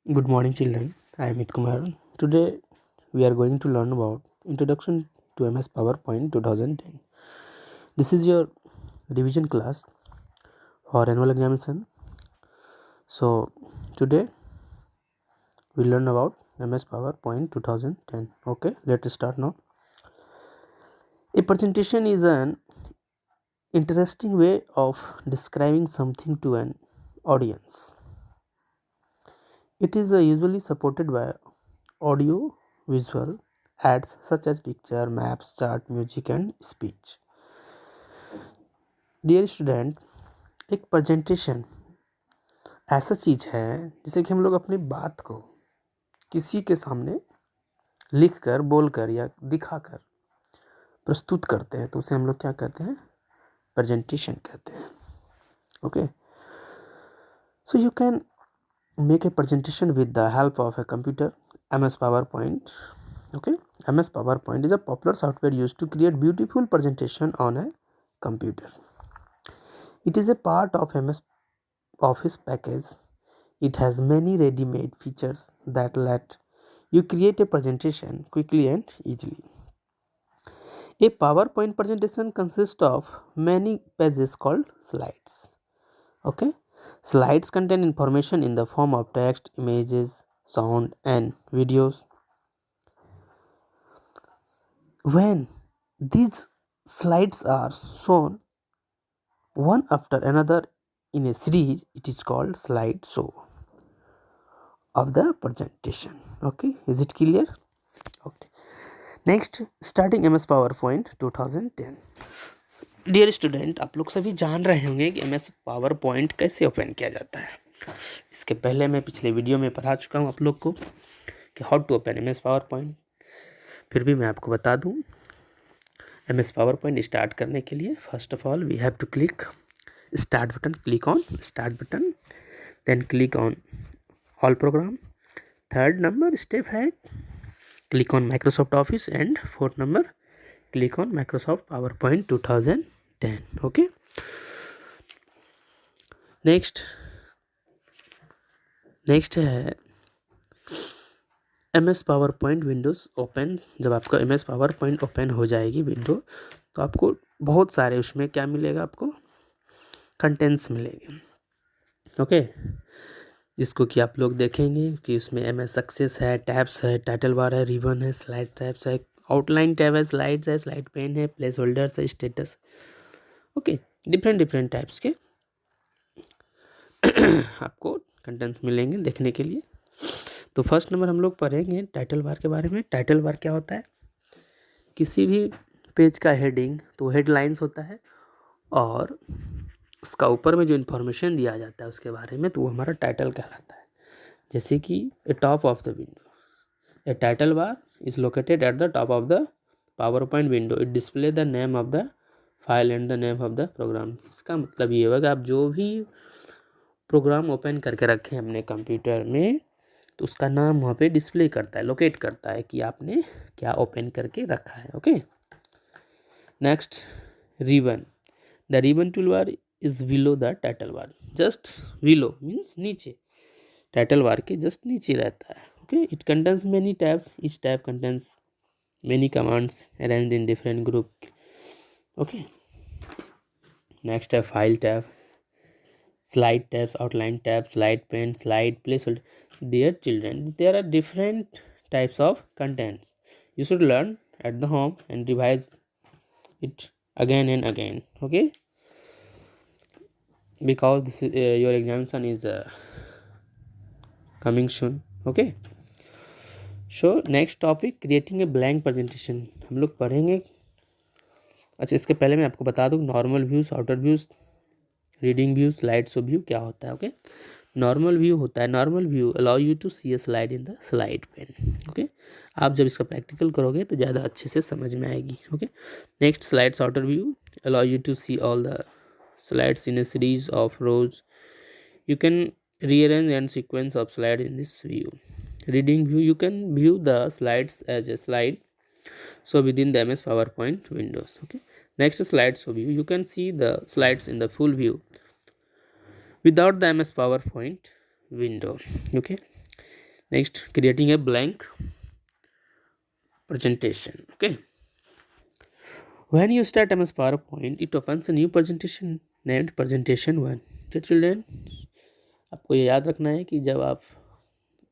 Good morning, children. I am Amit Kumar. Today we are going to learn about Introduction to MS PowerPoint 2010. This is your revision class for annual examination. So today we learn about MS PowerPoint 2010. Okay, let's start now. A presentation is an interesting way of describing something to an audience. It is usually supported by audio, visual aids such as picture, maps, chart, music and speech. Dear student, एक presentation ऐसा चीज़ है जिसे कि हम लोग अपनी बात को किसी के सामने लिख कर, बोल कर या दिखा कर प्रस्तुत करते हैं, तो उसे हम लोग क्या कहते हैं? प्रेजेंटेशन कहते हैं. Okay, so you can make a presentation with the help of a computer. MS PowerPoint. Okay, MS PowerPoint is a popular software used to create beautiful presentation on a computer. It is a part of MS Office package. It has many ready-made features that let you create a presentation quickly and easily. A PowerPoint presentation consists of many pages called slides. Okay, slides contain information in the form of text, images, sound and videos. When these slides are shown one after another in a series, it is called slideshow of the presentation. Okay, is it clear? Okay, next, starting MS PowerPoint 2010. Dear student, आप लोग सभी जान रहे होंगे कि MS PowerPoint कैसे open किया जाता है. इसके पहले मैं पिछले वीडियो में पढ़ा चुका हूँ आप लोग को कि how to open MS PowerPoint. फिर भी मैं आपको बता दूँ, MS पावर पॉइंट स्टार्ट करने के लिए first of all we have to click start button. Click on start button, then click on all program. Third number step है click on Microsoft office and fourth number click on Microsoft PowerPoint 2010. Okay, next है MS PowerPoint Windows open. जब आपका MS PowerPoint open हो जाएगी window, तो आपको बहुत सारे उसमें क्या मिलेगा? आपको कंटेंट्स मिलेंगे. ओके, जिसको कि आप लोग देखेंगे कि उसमें MS सक्सेस है, टैब्स है, टाइटल बार है, रिबन है, स्लाइड टैब्स है, आउटलाइन टैब है, स्लाइड्स है, स्लाइड पेन है, प्लेस होल्डर्स है, स्टेटस. ओके, डिफरेंट टाइप्स के आपको कंटेंट्स मिलेंगे देखने के लिए. तो फर्स्ट नंबर हम लोग पढ़ेंगे टाइटल बार के बारे में. टाइटल बार क्या होता है? किसी भी पेज का हेडिंग, तो हेडलाइंस होता है और उसका ऊपर में जो इन्फॉर्मेशन दिया जाता है उसके बारे में, तो वो हमारा टाइटल कहलाता है. जैसे कि a top of the window, a title bar is located at the top of the PowerPoint window. It display the name of the file and the name of the program. इसका मतलब ये होगा कि आप जो भी प्रोग्राम ओपन करके रखें अपने कंप्यूटर में, तो उसका नाम वहाँ पे डिस्प्ले करता है, लोकेट करता है कि आपने क्या ओपन करके रखा है. Okay, next ribbon. The ribbon tool bar is below the title bar. Just below means नीचे, टाइटल बार के जस्ट नीचे रहता है. Okay, it contains many tabs. Each tab contains many commands arranged in different group. Okay, next tab file tab, slide tabs, outline tab, slide pane, slide placeholder. Dear children, there are different types of contents. You should learn at the home and revise it again and again. Okay, because this your examination is coming soon. Okay, so next topic creating a blank presentation हम लोग पढ़ेंगे. अच्छा, इसके पहले मैं आपको बता दूं normal views, outer views, reading view, slide show view क्या होता है. ओके, नॉर्मल व्यू होता है, normal view allow you to see a slide in the slide pane. Okay, आप जब इसका प्रैक्टिकल करोगे तो ज़्यादा अच्छे से समझ में आएगी. Okay, next slides outer view allow you to see all the slides in a series of rows. You can rearrange and sequence of slide in this view. Reading view, you can view the slides as a slide, so within the MS PowerPoint windows. Okay, next slide show view, you can see the slides in the full view without the MS PowerPoint window. Okay, next, creating a blank presentation. Okay, when you start MS PowerPoint, it opens a new presentation named presentation 1. तो children, आपको ये याद रखना है कि जब आप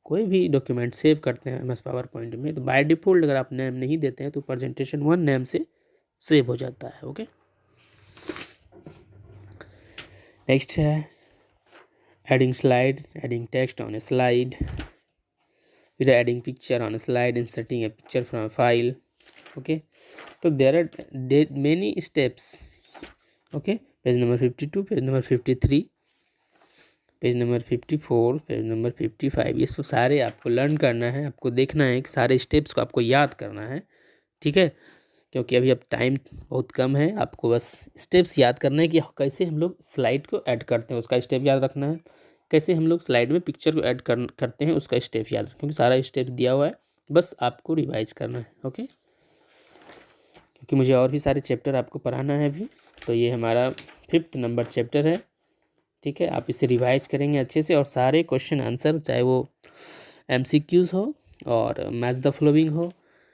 कोई भी डॉक्यूमेंट सेव करते हैं MS PowerPoint में, तो बाय डिफ़ॉल्ट अगर आप नेम नहीं देते हैं तो presentation 1 नेम से सेव हो जाता है. ओके, नेक्स्ट है adding slide, adding text on a slide, फिर adding picture on a slide, inserting a picture from a file. Okay, तो there are many steps. Okay, page number 52, page number 53, page number 54, page number 55, ये सब सारे आपको learn करना है, आपको देखना है कि सारे स्टेप्स को आपको याद करना है. ठीक है, क्योंकि अभी अब टाइम बहुत कम है, आपको बस स्टेप्स याद करना है कि कैसे हम लोग स्लाइड को ऐड करते हैं, उसका स्टेप याद रखना है. कैसे हम लोग स्लाइड में पिक्चर को ऐड करते हैं, उसका स्टेप याद रखना, क्योंकि सारा स्टेप्स दिया हुआ है, बस आपको रिवाइज करना है. ओके, क्योंकि मुझे और भी सारे चैप्टर आपको पढ़ाना है अभी. तो ये हमारा 5th नंबर चैप्टर है. ठीक है, आप इसे रिवाइज करेंगे अच्छे से, और सारे क्वेश्चन आंसर, चाहे वो MCQs हो और मैच द फॉलोइंग हो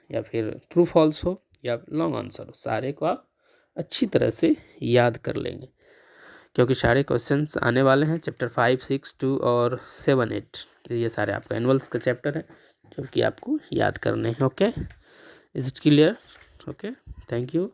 या फिर ट्रू फॉल्स हो या लॉन्ग आंसर हो, सारे को आप अच्छी तरह से याद कर लेंगे, क्योंकि सारे क्वेश्चंस आने वाले हैं चैप्टर 5, 6, 2 और 7, 8. ये सारे आपका एनुअल्स का चैप्टर है जो कि आपको याद करने हैं. Okay, is it clear? Okay, thank you.